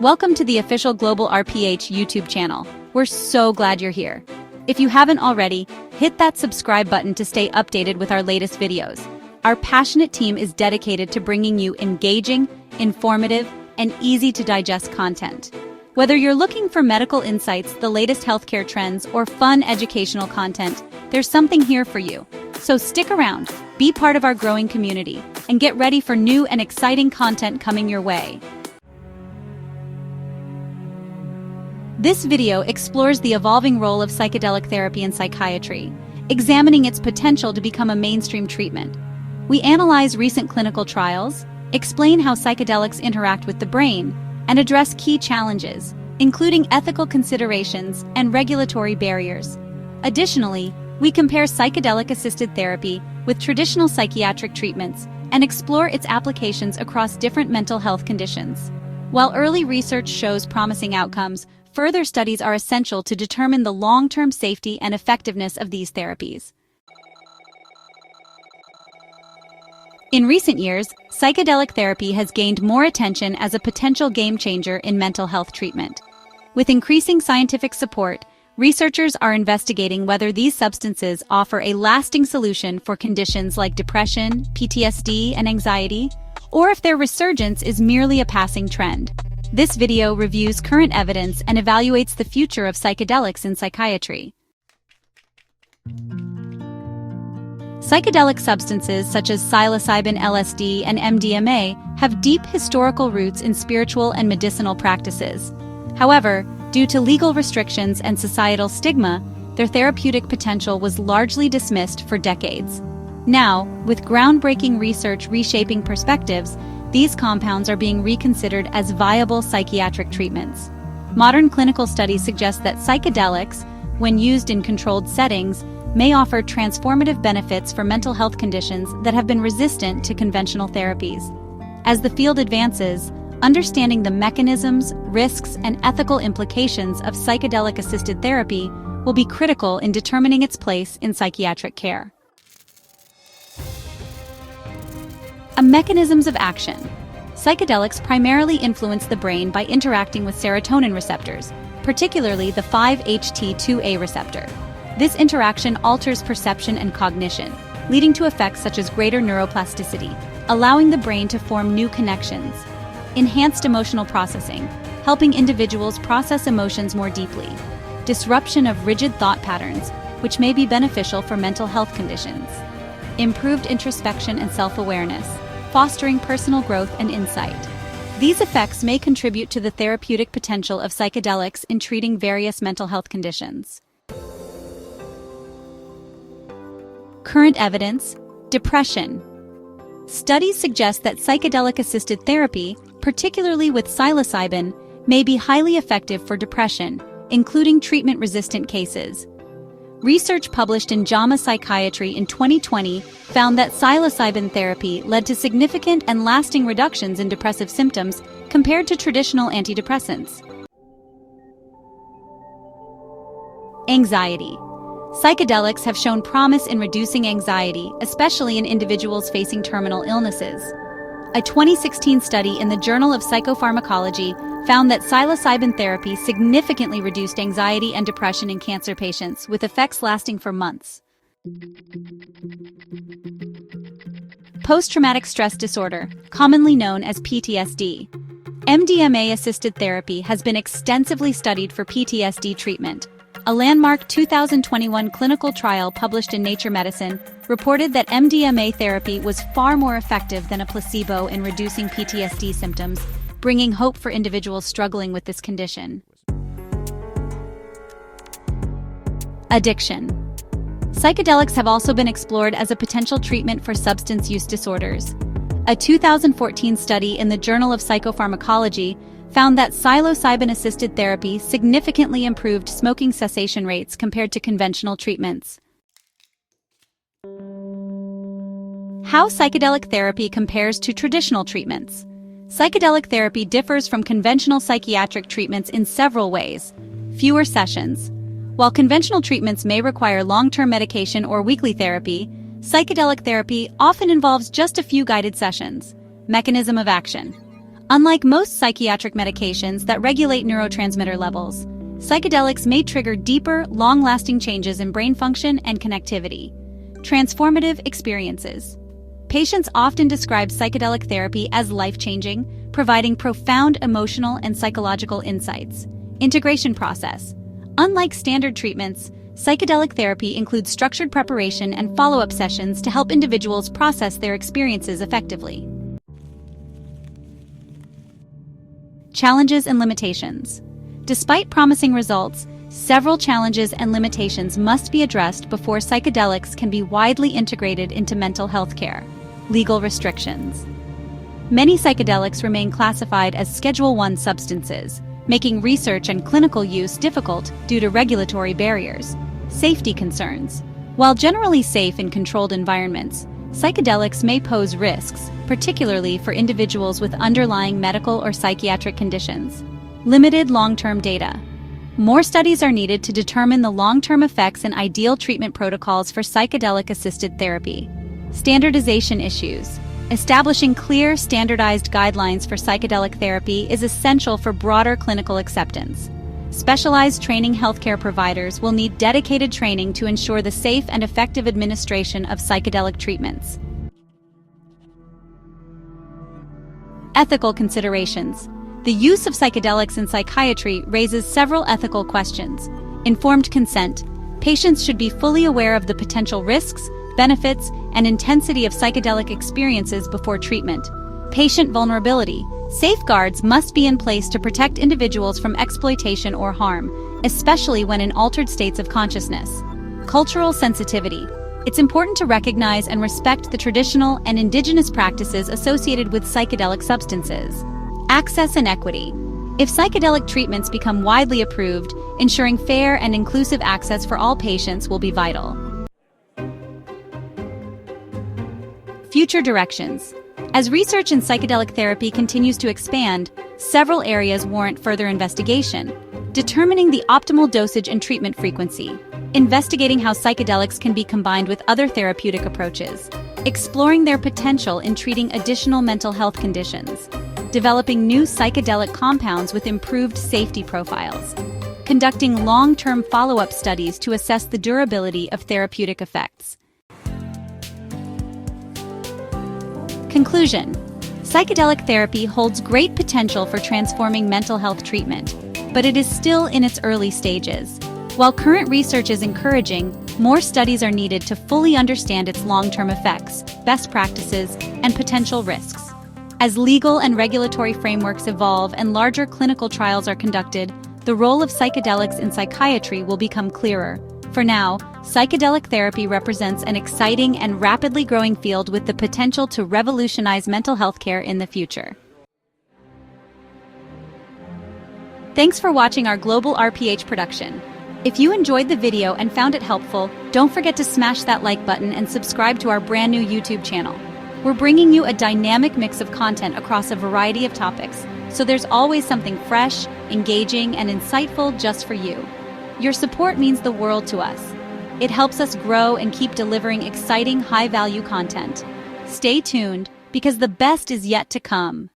Welcome to the official GlobalRPh YouTube channel. We're so glad you're here. If you haven't already, hit that subscribe button to stay updated with our latest videos. Our passionate team is dedicated to bringing you engaging, informative, and easy-to-digest content. Whether you're looking for medical insights, the latest healthcare trends, or fun educational content, there's something here for you. So stick around, be part of our growing community, and get ready for new and exciting content coming your way. This video explores the evolving role of psychedelic therapy in psychiatry, examining its potential to become a mainstream treatment. We analyze recent clinical trials, explain how psychedelics interact with the brain, and address key challenges, including ethical considerations and regulatory barriers. Additionally, we compare psychedelic-assisted therapy with traditional psychiatric treatments and explore its applications across different mental health conditions. While early research shows promising outcomes, further studies are essential to determine the long-term safety and effectiveness of these therapies. In recent years, psychedelic therapy has gained more attention as a potential game-changer in mental health treatment. With increasing scientific support, researchers are investigating whether these substances offer a lasting solution for conditions like depression, PTSD, and anxiety, or if their resurgence is merely a passing trend. This video reviews current evidence and evaluates the future of psychedelics in psychiatry. Psychedelic substances such as Psilocybin, LSD, and MDMA have deep historical roots in spiritual and medicinal practices. However, due to legal restrictions and societal stigma, their therapeutic potential was largely dismissed for decades. Now, with groundbreaking research reshaping perspectives, these compounds are being reconsidered as viable psychiatric treatments. Modern clinical studies suggest that psychedelics, when used in controlled settings, may offer transformative benefits for mental health conditions that have been resistant to conventional therapies. As the field advances, understanding the mechanisms, risks, and ethical implications of psychedelic-assisted therapy will be critical in determining its place in psychiatric care. Mechanisms of action. Psychedelics primarily influence the brain by interacting with serotonin receptors, particularly the 5-HT2A receptor. This interaction alters perception and cognition, leading to effects such as greater neuroplasticity, allowing the brain to form new connections. Enhanced emotional processing, helping individuals process emotions more deeply. Disruption of rigid thought patterns, which may be beneficial for mental health conditions. Improved introspection and self-awareness, fostering personal growth and insight. These effects may contribute to the therapeutic potential of psychedelics in treating various mental health conditions. Current evidence: depression. Studies suggest that psychedelic-assisted therapy, particularly with psilocybin, may be highly effective for depression, including treatment-resistant cases. Research published in JAMA Psychiatry in 2020 found that psilocybin therapy led to significant and lasting reductions in depressive symptoms compared to traditional antidepressants. Anxiety. Psychedelics have shown promise in reducing anxiety, especially in individuals facing terminal illnesses. A 2016 study in the Journal of Psychopharmacology found that psilocybin therapy significantly reduced anxiety and depression in cancer patients, with effects lasting for months. Post-traumatic stress disorder, commonly known as PTSD. MDMA-assisted therapy has been extensively studied for PTSD treatment. A landmark 2021 clinical trial published in Nature Medicine reported that MDMA therapy was far more effective than a placebo in reducing PTSD symptoms, bringing hope for individuals struggling with this condition. Addiction. Psychedelics have also been explored as a potential treatment for substance use disorders. A 2014 study in the Journal of Psychopharmacology found that psilocybin-assisted therapy significantly improved smoking cessation rates compared to conventional treatments. How psychedelic therapy compares to traditional treatments. Psychedelic therapy differs from conventional psychiatric treatments in several ways. Fewer sessions. While conventional treatments may require long-term medication or weekly therapy, psychedelic therapy often involves just a few guided sessions. Mechanism of action. Unlike most psychiatric medications that regulate neurotransmitter levels, psychedelics may trigger deeper, long-lasting changes in brain function and connectivity. Transformative experiences. Patients often describe psychedelic therapy as life-changing, providing profound emotional and psychological insights. Integration process. Unlike standard treatments, psychedelic therapy includes structured preparation and follow-up sessions to help individuals process their experiences effectively. Challenges and limitations. Despite promising results, several challenges and limitations must be addressed before psychedelics can be widely integrated into mental health care. Legal restrictions. Many psychedelics remain classified as Schedule I substances, making research and clinical use difficult due to regulatory barriers. Safety concerns. While generally safe in controlled environments, psychedelics may pose risks, particularly for individuals with underlying medical or psychiatric conditions. Limited long-term data. More studies are needed to determine the long-term effects and ideal treatment protocols for psychedelic-assisted therapy. Standardization issues. Establishing clear, standardized guidelines for psychedelic therapy is essential for broader clinical acceptance. Specialized training healthcare providers will need dedicated training to ensure the safe and effective administration of psychedelic treatments. Ethical considerations. The use of psychedelics in psychiatry raises several ethical questions. Informed consent. Patients should be fully aware of the potential risks, benefits, and intensity of psychedelic experiences before treatment. Patient vulnerability. Safeguards must be in place to protect individuals from exploitation or harm, especially when in altered states of consciousness. Cultural sensitivity. It's important to recognize and respect the traditional and indigenous practices associated with psychedelic substances. Access and equity. If psychedelic treatments become widely approved, ensuring fair and inclusive access for all patients will be vital. Future directions. As research in psychedelic therapy continues to expand, several areas warrant further investigation. Determining the optimal dosage and treatment frequency. Investigating how psychedelics can be combined with other therapeutic approaches. Exploring their potential in treating additional mental health conditions. Developing new psychedelic compounds with improved safety profiles. Conducting long-term follow-up studies to assess the durability of therapeutic effects. Conclusion. Psychedelic therapy holds great potential for transforming mental health treatment, but it is still in its early stages. While current research is encouraging, more studies are needed to fully understand its long-term effects, best practices, and potential risks. As legal and regulatory frameworks evolve and larger clinical trials are conducted, the role of psychedelics in psychiatry will become clearer. For now, psychedelic therapy represents an exciting and rapidly growing field with the potential to revolutionize mental health care in the future. Thanks for watching our GlobalRPh production. If you enjoyed the video and found it helpful, don't forget to smash that like button and subscribe to our brand new YouTube channel. We're bringing you a dynamic mix of content across a variety of topics, so there's always something fresh, engaging, and insightful just for you. Your support means the world to us. It helps us grow and keep delivering exciting, high-value content. Stay tuned, because the best is yet to come.